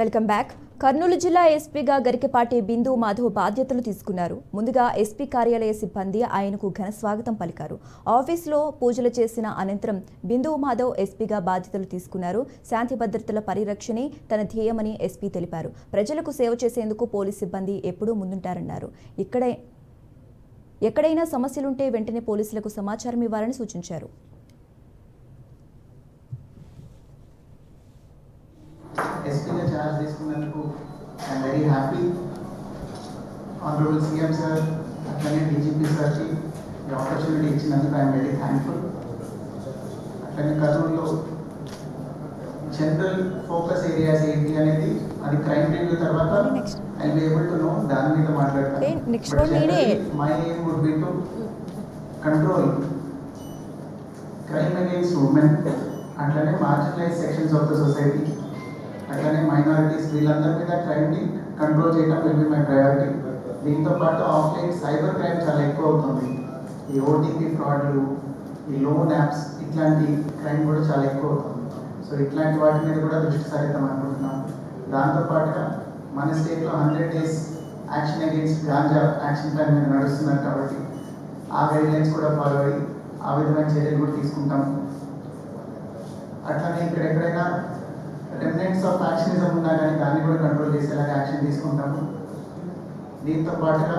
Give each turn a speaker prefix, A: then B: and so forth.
A: Welcome back. Kurnool జిల్లా ఎస్పీగా గరికపాటి బిందు మాధవ్ బాధ్యతలు తీసుకున్నారు. ముందుగా ఎస్పీ కార్యాలయ సిబ్బంది ఆయనకు ఘన స్వాగతం పలికారు. ఆఫీసులో పూజలు చేసిన అనంతరం బిందు మాధవ్ ఎస్పీగా బాధ్యతలు తీసుకున్నారు. శాంతి భద్రతల పరిరక్షణే తన ధ్యేయమని ఎస్పీ తెలిపారు. ప్రజలకు సేవ చేసేందుకు పోలీస్ సిబ్బంది ఎప్పుడూ ముందుంటారన్నారు. ఎక్కడైనా సమస్యలుంటే వెంటనే పోలీసులకు సమాచారం ఇవ్వాలని సూచించారు.
B: ఎస్పీగా చార్జ్ తీసుకున్నందుకు I'm very happy. Honourable CM sir అట్లనే డీజీపీ సార్కి ఈ ఆపర్చునిటీ ఇచ్చినందుకు ఐఎమ్ వెరీ థ్యాంక్ఫుల్. అట్లనే కర్నూలులో జనరల్ ఫోకస్ ఏరియాస్ ఏంటి అనేది అది క్రైమ్ రివ్యూ తర్వాత I will be able to know, దాని మీద మాట్లాడతాను. My aim would be to control crime against women, అట్లనే marginalize sections of the society, అట్లనే మైనారిటీస్, వీళ్ళందరి మీద క్రైమ్ని కంట్రోల్ చేయడం విల్ బి మై ప్రయారిటీ. దీంతో పాటు ఆఫ్లైన్ సైబర్ క్రైమ్ చాలా ఎక్కువ అవుతుంది. ఈ ఓటీపీ ఫ్రాడ్లు, ఈ లోన్ యాప్స్, ఇట్లాంటి క్రైమ్ కూడా చాలా ఎక్కువ అవుతుంది. సో ఇట్లాంటి వాటి మీద కూడా దృష్టి సారిద్దాం అనుకుంటున్నాం. దాంతోపాటుగా మన స్టేట్లో 100 days action against ganja action plan మీద నడుస్తున్నారు కాబట్టి ఆ గైడ్లైన్స్ కూడా ఫాలో అయ్యి ఆ విధమైన చర్యలు కూడా తీసుకుంటాము. అట్లనే ఇక్కడెక్కడైనా రెమినెంట్స్ ఆఫ్ యాక్షనిజం ఉన్నా కానీ దాన్ని కూడా కంట్రోల్ చేసేలాగా యాక్షన్ తీసుకుంటాము. దీంతో పాటుగా